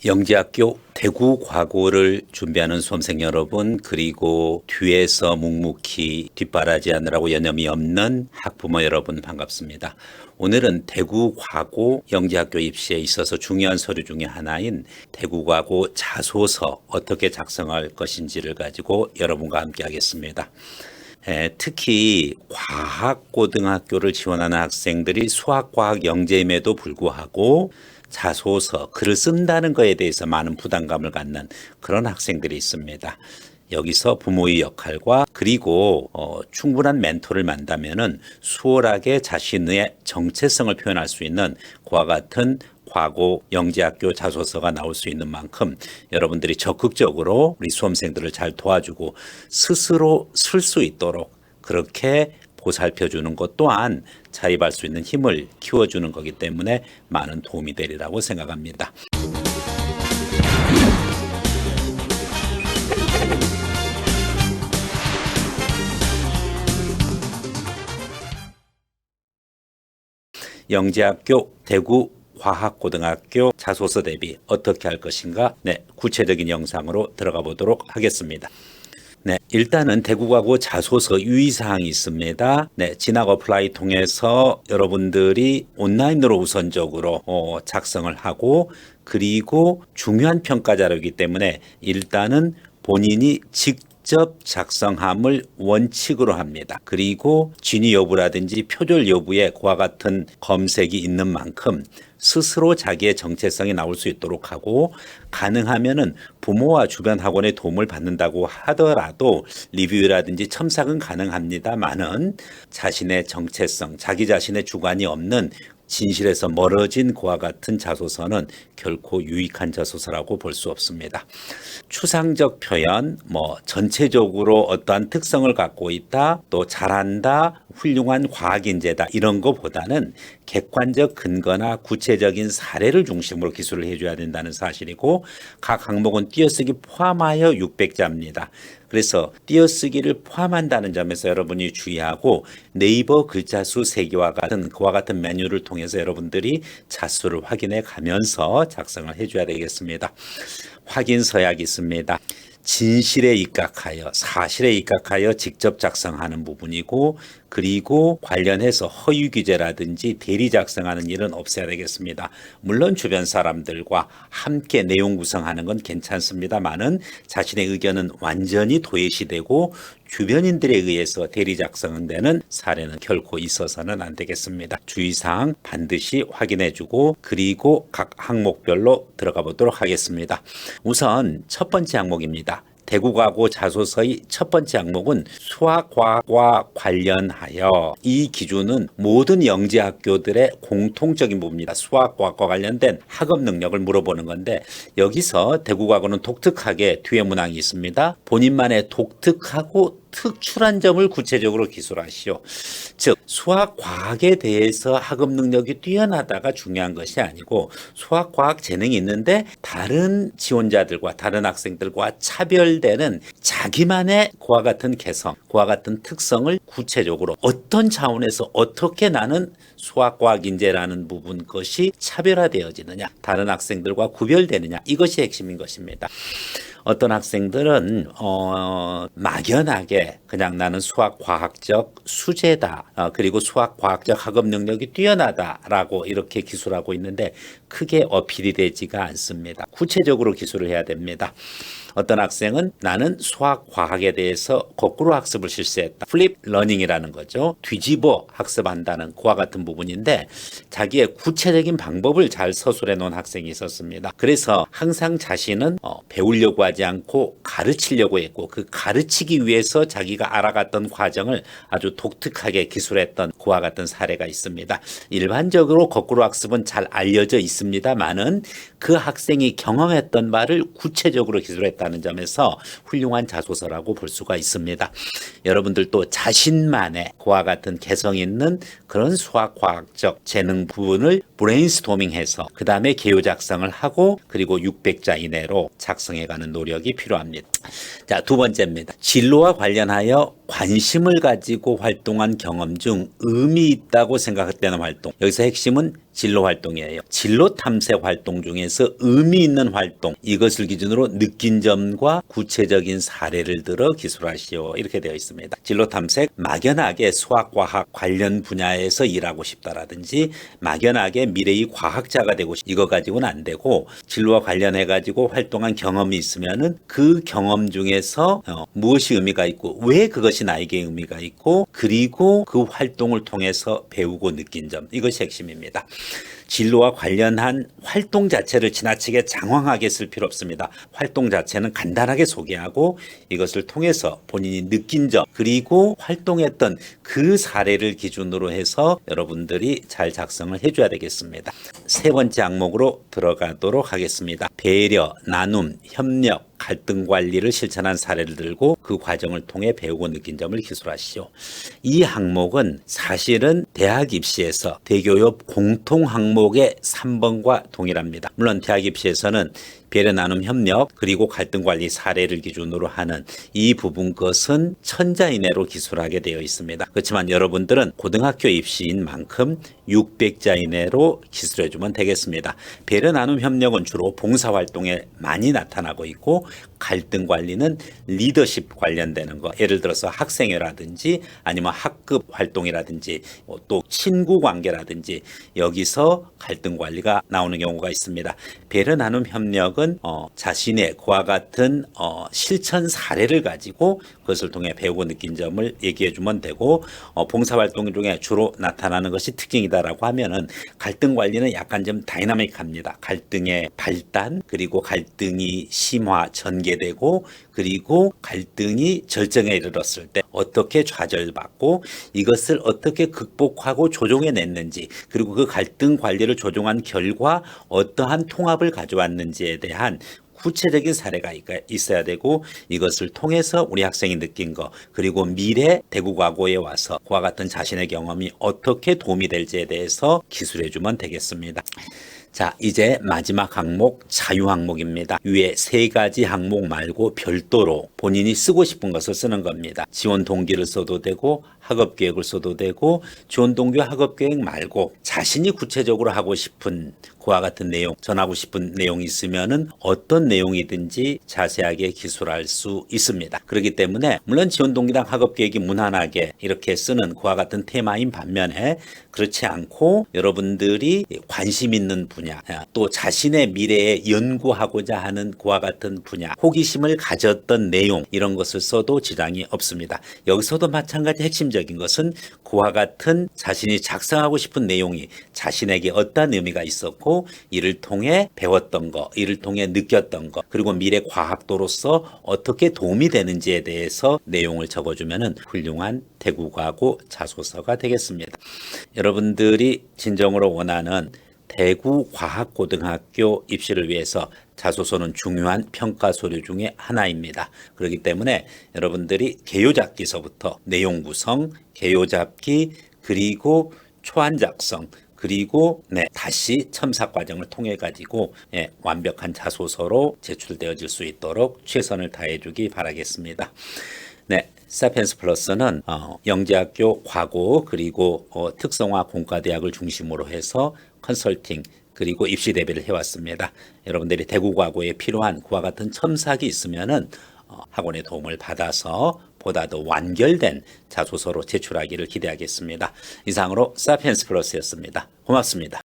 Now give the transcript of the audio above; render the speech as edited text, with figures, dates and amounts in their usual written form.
영재학교 대구 과고를 준비하는 수험생 여러분, 그리고 뒤에서 묵묵히 뒷바라지하느라고 여념이 없는 학부모 여러분 반갑습니다. 오늘은 대구 과고 영재학교 입시에 있어서 중요한 서류 중에 하나인 대구 과고 자소서 어떻게 작성할 것인지를 가지고 여러분과 함께 하겠습니다. 특히 과학고등학교를 지원하는 학생들이 수학과학 영재임에도 불구하고 자소서, 글을 쓴다는 것에 대해서 많은 부담감을 갖는 그런 학생들이 있습니다. 여기서 부모의 역할과 그리고 충분한 멘토를 만나면은 수월하게 자신의 정체성을 표현할 수 있는 그와 같은 과고 영재학교 자소서가 나올 수 있는 만큼 여러분들이 적극적으로 우리 수험생들을 잘 도와주고 스스로 쓸 수 있도록 그렇게 보살펴주는 것 또한 자립할 수 있는 힘을 키워주는 거기 때문에 많은 도움이 되리라고 생각합니다. 영재학교 대구 과학고등학교 자소서 대비 어떻게 할 것인가? 구체적인 영상으로 들어가 보도록 하겠습니다. 일단은 대구과고 자소서 유의사항이 있습니다. 진학 어플라이 통해서 여러분들이 온라인으로 우선적으로 작성을 하고, 그리고 중요한 평가 자료이기 때문에 일단은 본인이 직접 작성함을 원칙으로 합니다. 그리고 진위 여부라든지 표절 여부에 그와 같은 검색이 있는 만큼 스스로 자기의 정체성이 나올 수 있도록 하고, 가능하면은 부모와 주변 학원의 도움을 받는다고 하더라도 리뷰라든지 첨삭은 가능합니다만은 자신의 정체성, 자기 자신의 주관이 없는 진실에서 멀어진 그와 같은 자소서는 결코 유익한 자소서라고 볼 수 없습니다. 추상적 표현, 전체적으로 어떠한 특성을 갖고 있다, 또 잘한다, 훌륭한 과학인재다, 이런 것보다는 객관적 근거나 구체적인 사례를 중심으로 기술을 해줘야 된다는 사실이고, 각 항목은 띄어쓰기 포함하여 600자입니다. 그래서 띄어쓰기를 포함한다는 점에서 여러분이 주의하고, 네이버 글자수 세기와 같은 그와 같은 메뉴를 통해서 여러분들이 자수를 확인해 가면서 작성을 해줘야 되겠습니다. 확인 서약이 있습니다. 진실에 입각하여, 사실에 입각하여 직접 작성하는 부분이고, 그리고 관련해서 허위 규제라든지 대리 작성하는 일은 없애야 되겠습니다. 물론 주변 사람들과 함께 내용 구성하는 건 괜찮습니다만은 자신의 의견은 완전히 도외시되고 주변인들에 의해서 대리 작성되는 사례는 결코 있어서는 안 되겠습니다. 주의사항 반드시 확인해주고, 그리고 각 항목별로 들어가 보도록 하겠습니다. 우선 첫 번째 항목입니다. 대구과고 자소서의 첫 번째 항목은 수학과학과 관련하여, 이 기준은 모든 영재학교들의 공통적인 부분입니다. 수학과학과 관련된 학업 능력을 물어보는 건데, 여기서 대구과고는 독특하게 뒤에 문항이 있습니다. 본인만의 독특하고 특출한 점을 구체적으로 기술하시오. 즉, 수학, 과학에 대해서 학업 능력이 뛰어나다가 중요한 것이 아니고, 수학, 과학 재능이 있는데 다른 지원자들과 다른 학생들과 차별되는 자기만의 그와 같은 개성, 그와 같은 특성을 구체적으로 어떤 차원에서 어떻게 나는 수학, 과학 인재라는 부분 것이 차별화되어지느냐, 다른 학생들과 구별되느냐, 이것이 핵심인 것입니다. 어떤 학생들은 막연하게 그냥 나는 수학과학적 수재다, 그리고 수학과학적 학업 능력이 뛰어나다라고 이렇게 기술하고 있는데 크게 어필이 되지가 않습니다. 구체적으로 기술을 해야 됩니다. 어떤 학생은 나는 수학, 과학에 대해서 거꾸로 학습을 실시했다. 플립 러닝이라는 거죠. 뒤집어 학습한다는 그와 같은 부분인데 자기의 구체적인 방법을 잘 서술해 놓은 학생이 있었습니다. 그래서 항상 자신은 배우려고 하지 않고 가르치려고 했고, 그 가르치기 위해서 자기가 알아갔던 과정을 아주 독특하게 기술했던 그와 같은 사례가 있습니다. 일반적으로 거꾸로 학습은 잘 알려져 있습니다만은 그 학생이 경험했던 바를 구체적으로 기술했다는 점에서 훌륭한 자소서라고 볼 수가 있습니다. 여러분들도 자신만의 그와 같은 개성 있는 그런 수학과학적 재능 부분을 브레인스토밍해서 그 다음에 개요 작성을 하고, 그리고 600자 이내로 작성해가는 노력이 필요합니다. 자, 두 번째입니다. 진로와 관련하여 관심을 가지고 활동한 경험 중 의미 있다고 생각되는 활동. 여기서 핵심은 진로 활동이에요. 진로 탐색 활동 중에서 의미 있는 활동, 이것을 기준으로 느낀 점과 구체적인 사례를 들어 기술하시오. 이렇게 되어 있습니다. 진로 탐색, 막연하게 수학, 과학 관련 분야에서 일하고 싶다라든지 막연하게 미래의 과학자가 되고 싶다. 이거 가지고는 안 되고 진로와 관련해 가지고 활동한 경험이 있으면은 그 경험 중에서 무엇이 의미가 있고 왜 그것이 나에게 의미가 있고 그리고 그 활동을 통해서 배우고 느낀 점, 이것이 핵심입니다. 진로와 관련한 활동 자체를 지나치게 장황하게 쓸 필요 없습니다. 활동 자체는 간단하게 소개하고 이것을 통해서 본인이 느낀 점 그리고 활동했던 그 사례를 기준으로 해서 여러분들이 잘 작성을 해줘야 되겠습니다. 세 번째 항목으로 들어가도록 하겠습니다. 배려, 나눔, 협력, 갈등 관리를 실천한 사례를 들고 그 과정을 통해 배우고 느낀 점을 기술하시오. 이 항목은 사실은 대학 입시에서 대교협 공통 항목의 3번과 동일합니다. 물론 대학 입시에서는 배려, 나눔, 협력 그리고 갈등 관리 사례를 기준으로 하는 이 부분 것은 천자 이내로 기술하게 되어 있습니다. 그렇지만 여러분들은 고등학교 입시인 만큼 600자 이내로 기술해주면 되겠습니다. 배려, 나눔, 협력은 주로 봉사활동에 많이 나타나고 있고 갈등 관리는 리더십 관련되는 거, 예를 들어서 학생회라든지 아니면 학급 활동이라든지 또 친구 관계라든지 여기서 갈등 관리가 나오는 경우가 있습니다. 배려, 나눔, 협력은 자신의 그와 같은 실천 사례를 가지고 그것을 통해 배우고 느낀 점을 얘기해 주면 되고 봉사활동 중에 주로 나타나는 것이 특징이다라고 하면은 갈등 관리는 약간 좀 다이나믹합니다. 갈등의 발단 그리고 갈등이 심화, 전개되고 그리고 갈등이 절정에 이르렀을 때 어떻게 좌절받고 이것을 어떻게 극복하고 조정해냈는지 그리고 그 갈등 관리를 조정한 결과 어떠한 통합을 가져왔는지에 대한 구체적인 사례가 있어야 되고 이것을 통해서 우리 학생이 느낀 거 그리고 미래 대구과고에 와서 그와 같은 자신의 경험이 어떻게 도움이 될지에 대해서 기술해 주면 되겠습니다. 자, 이제 마지막 항목 자유 항목입니다. 위에 세 가지 항목 말고 별도로 본인이 쓰고 싶은 것을 쓰는 겁니다. 지원 동기를 써도 되고 학업 계획을 써도 되고 지원 동기와 학업 계획 말고 자신이 구체적으로 하고 싶은 그와 같은 내용, 전하고 싶은 내용이 있으면은 어떤 내용이든지 자세하게 기술할 수 있습니다. 그렇기 때문에 물론 지원 동기랑 학업 계획이 무난하게 이렇게 쓰는 그와 같은 테마인 반면에 그렇지 않고 여러분들이 관심 있는 분야 또 자신의 미래에 연구하고자 하는 그와 같은 분야 호기심을 가졌던 내용 이런 것을 써도 지장이 없습니다. 여기서도 마찬가지 핵심적인 것은 그와 같은 자신이 작성하고 싶은 내용이 자신에게 어떤 의미가 있었고 이를 통해 배웠던 거, 이를 통해 느꼈던 거, 그리고 미래 과학도로서 어떻게 도움이 되는지에 대해서 내용을 적어주면 훌륭한 대구과고 자소서가 되겠습니다. 여러분들이 진정으로 원하는 대구과학고등학교 입시를 위해서 자소서는 중요한 평가 서류 중에 하나입니다. 그렇기 때문에 여러분들이 개요잡기서부터 내용 구성, 개요잡기, 그리고 초안 작성, 그리고 다시 첨삭 과정을 통해 가지고 완벽한 자소서로 제출되어질 수 있도록 최선을 다해 주기 바라겠습니다. 사피엔스 플러스는 영재학교 과고 그리고 특성화 공과대학을 중심으로 해서 컨설팅 그리고 입시 대비를 해왔습니다. 여러분들이 대구과고에 필요한 그와 같은 첨삭이 있으면은 학원의 도움을 받아서 보다 더 완결된 자소서로 제출하기를 기대하겠습니다. 이상으로 사피엔스 플러스였습니다. 고맙습니다.